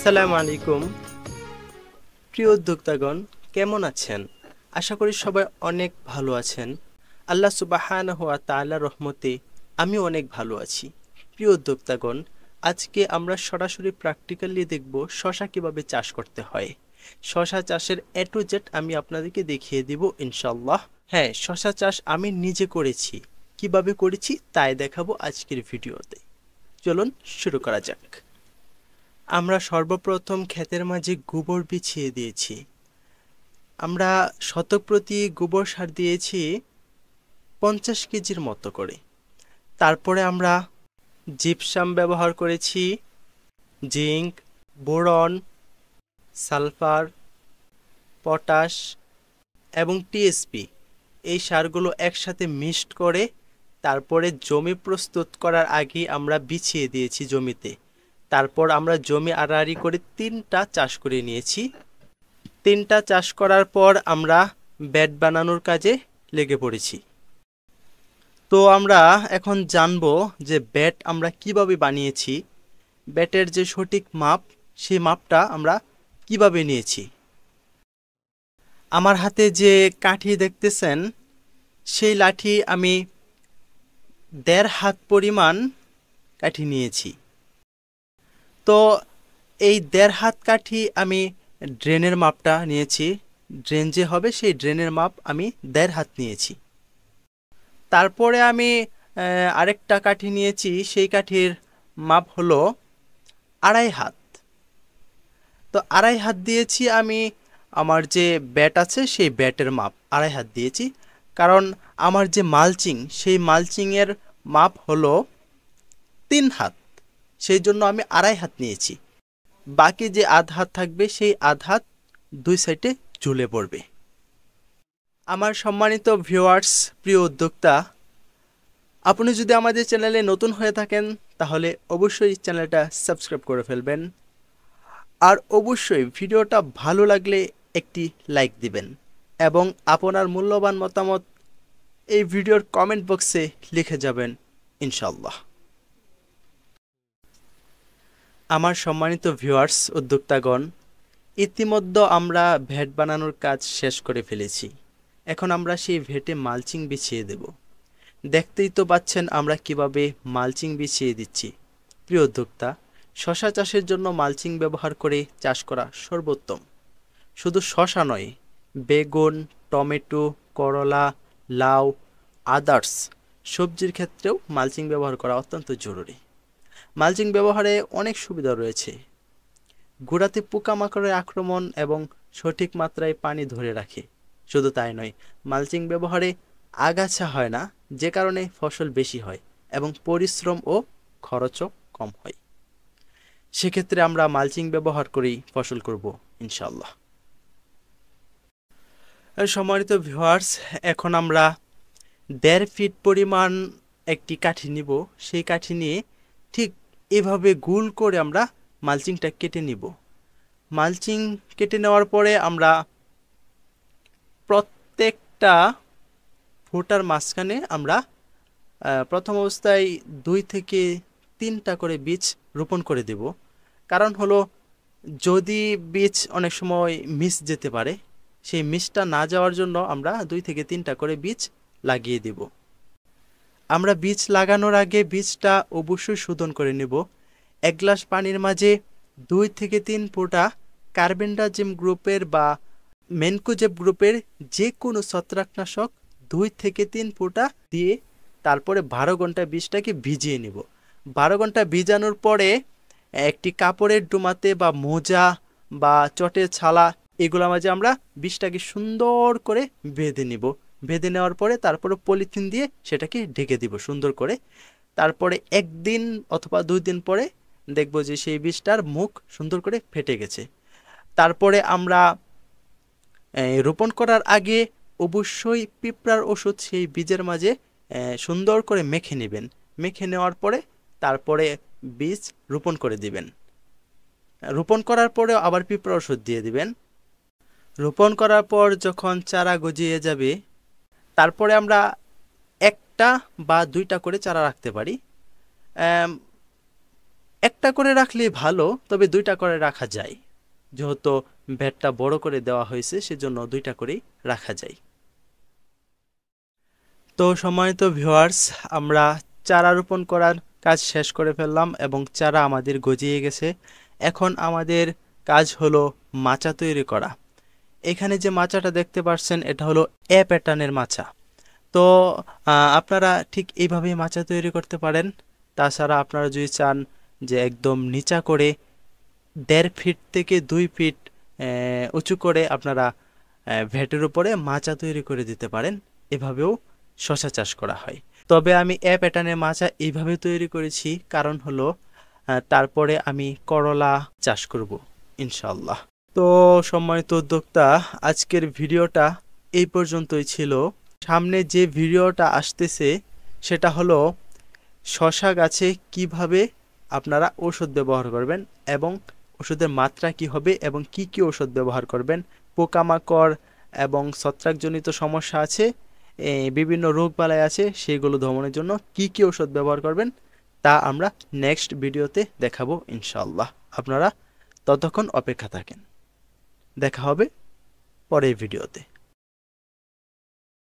আসসালামু আলাইকুম প্রিয় উদ্যোক্তাগণ, কেমন আছেন? আশা করি সবাই অনেক ভালো আছেন। আল্লাহ সুবহানাহু ওয়া তাআলার রহমতে আমি অনেক ভালো আছি। প্রিয় উদ্যোক্তাগণ, আজকে আমরা সরাসরি প্র্যাকটিক্যালি দেখব শশা কিভাবে চাষ করতে হয়। শশা চাষের এ টু জেড আমি আপনাদেরকে দেখিয়ে দিব ইনশাআল্লাহ। হ্যাঁ, শশা চাষ আমি নিজে করেছি। কিভাবে করেছি তাই দেখাবো আজকের ভিডিওতে। চলুন শুরু করা যাক। আমরা সর্বপ্রথম ক্ষেতের মাঝে গোবর বিছিয়ে দিয়েছি। আমরা শতক প্রতি গোবর সার দিয়েছি 50 কেজির মতো করে। তারপরে আমরা জিপসাম ব্যবহার করেছি, জিঙ্ক, বোরন, সালফার, পটাশ এবং টিএসপি। এই সারগুলো একসাথে মিক্সড করে তারপরে জমি প্রস্তুত করার আগে আমরা বিছিয়ে দিয়েছি জমিতে। তারপর আমরা জমি আড়াআড়ি করে 3টা চাষ করে নিয়েছি। 3টা চাষ করার পর আমরা ব্যাট বানানোর কাজে লেগে পড়েছি। তো আমরা এখন জানবো যে ব্যাট আমরা কিভাবে বানিয়েছি, ব্যাটের যে সঠিক মাপ সেই মাপটা আমরা কিভাবে নিয়েছি। আমার হাতে যে কাঠি দেখতেছেন সেই লাঠি আমি 1.5 হাত পরিমাণ কাঠি নিয়েছি। তো এই 1.5 হাত কাঠি আমি ড্রেনের মাপটা নিয়েছি। ড্রেন যে হবে সেই ড্রেনের মাপ আমি 1.5 হাত নিয়েছি। তারপরে আমি আরেকটা কাঠি নিয়েছি, সেই কাঠির মাপ হলো 2.5 হাত। তো 2.5 হাত দিয়েছি আমি। আমার যে ব্যাট আছে সেই ব্যাটের মাপ 2.5 হাত দিয়েছি, কারণ আমার যে মালচিং সেই মালচিংয়ের মাপ হলো 3 হাত, সেই জন্য আমি 2.5 হাত নিয়েছি। বাকি যে আধ হাত থাকবে সেই আধ হাত 2 সাইডে ঝুলে পড়বে। আমার সম্মানিত ভিউয়ার্স, প্রিয় উদ্যোক্তা, আপনি যদি আমাদের চ্যানেলে নতুন হয়ে থাকেন তাহলে অবশ্যই চ্যানেলটা সাবস্ক্রাইব করে ফেলবেন। আর অবশ্যই ভিডিওটা ভালো লাগলে একটি লাইক দিবেন এবং আপনার মূল্যবান মতামত এই ভিডিওর কমেন্ট বক্সে লিখে যাবেন ইনশাআল্লাহ। আমার সম্মানিত ভিউয়ার্স, উদ্যোক্তাগণ, ইতিমধ্যে আমরা ভেট বানানোর কাজ শেষ করে ফেলেছি। এখন আমরা সেই ভেটে মালচিং বিছিয়ে দেব। দেখতেই তো পাচ্ছেন আমরা কিভাবে মালচিং বিছিয়ে দিচ্ছি। প্রিয় উদ্যোক্তা, শশা চাষের জন্য মালচিং ব্যবহার করে চাষ করা সর্বোত্তম। শুধু শশা নয়, বেগুন, টমেটো, করলা, লাউ, আদার্স সবজির ক্ষেত্রেও মালচিং ব্যবহার করা অত্যন্ত জরুরি। মালচিং ব্যবহারে অনেক সুবিধা রয়েছে। গোড়াতে পোকামাকড়ের আক্রমণ এবং সঠিক মাত্রায় পানি ধরে রাখে। শুধু তাই নয়, মালচিং ব্যবহারে আগাছা হয় না, যে কারণে ফসল বেশি হয় এবং পরিশ্রম ও খরচও কম হয়। সেক্ষেত্রে আমরা মালচিং ব্যবহার করেই ফসল করব ইনশাআল্লাহ। সম্মানিত ভিউয়ার্স, এখন আমরা 1.5 ফিট পরিমাণ একটি কাঠি নিব। সেই কাঠি নিয়ে ঠিক এভাবে গোল করে আমরা মালচিংটা কেটে নিব। মালচিং কেটে নেওয়ার পরে আমরা প্রত্যেকটা ফুটার মাঝখানে আমরা প্রথম অবস্থায় 2 থেকে 3টা করে বীজ রোপণ করে দেব। কারণ হলো, যদি বীজ অনেক সময় মিস যেতে পারে, সেই মিসটা না যাওয়ার জন্য আমরা 2 থেকে 3টা করে বীজ লাগিয়ে দেব। আমরা বীজ লাগানোর আগে বীজটা অবশ্যই শোধন করে নেব। 1 গ্লাস পানির মাঝে 2 থেকে 3 ফোঁটা কার্বেন্ডাজিম গ্রুপের বা মেনকোজেব গ্রুপের যে কোনো ছত্রাকনাশক 2 থেকে 3 ফোঁটা দিয়ে তারপরে 12 ঘন্টা বীজটাকে ভিজিয়ে নেব। 12 ঘন্টা ভিজানোর পরে একটি কাপড়ের ডুমাতে বা মোজা বা চটের ছালা এগুলোর মাঝে আমরা বীজটাকে সুন্দর করে বেঁধে নিব। বেঁধে নেওয়ার পরে তারপরে পলিথিন দিয়ে সেটাকে ঢেকে দিব সুন্দর করে। তারপরে 1 দিন অথবা 2 দিন পরে দেখব যে সেই বীজটার মুখ সুন্দর করে ফেটে গেছে। তারপরে আমরা রোপণ করার আগে অবশ্যই পিঁপড়ার ওষুধ সেই বীজের মাঝে সুন্দর করে মেখে নেবেন। মেখে নেওয়ার পরে তারপরে বীজ রোপণ করে দিবেন। রোপণ করার পরে আবার পিঁপড়ার ওষুধ দিয়ে দিবেন। রোপণ করার পর যখন চারা গজিয়ে যাবে, তারপরে আমরা 1টা বা 2টা করে চারা রাখতে পারি। একটা করে রাখলেই ভালো, তবে 2টা করে রাখা যায়। যেহেতু ভ্যাটটা বড় করে দেওয়া হয়েছে সেজন্য 2টা করেই রাখা যায়। তো সম্মানিত ভিউয়ার্স, আমরা চারা রোপণ করার কাজ শেষ করে ফেললাম এবং চারা আমাদের গজিয়ে গেছে। এখন আমাদের কাজ হলো মাচা তৈরি করা। এখানে যে মাচাটা দেখতে পাচ্ছেন এটা হলো এ প্যাটার্নের মাচা। তো আপনারা ঠিক এইভাবেই মাচা তৈরি করতে পারেন। তাছাড়া আপনারা যদি চান যে একদম নিচা করে 1.5 ফিট থেকে 2 ফিট উঁচু করে আপনারা ভ্যাটের উপরে মাচা তৈরি করে দিতে পারেন। এভাবেও শশা চাষ করা হয়। তবে আমি এ প্যাটার্নের মাচা এইভাবে তৈরি করেছি, কারণ হলো তারপরে আমি করলা চাষ করব ইনশাল্লাহ। তো সম্মানিত উদ্যোক্তা, আজকের ভিডিওটা এই পর্যন্তই ছিল। সামনে যে ভিডিওটা আসতেছে সেটা হলো শশা গাছে কিভাবে আপনারা ঔষধ ব্যবহার করবেন এবং ওষুধের মাত্রা কি হবে এবং কি কি ওষুধ ব্যবহার করবেন, পোকামাকড় এবং ছত্রাকজনিত সমস্যা আছে, বিভিন্ন রোগবালাই আছে, সেগুলো দমনের জন্য কি কি ওষুধ ব্যবহার করবেন তা আমরা নেক্সট ভিডিওতে দেখাবো ইনশাআল্লাহ। আপনারা ততক্ষণ অপেক্ষা থাকেন। দেখা হবে পরের ভিডিওতে।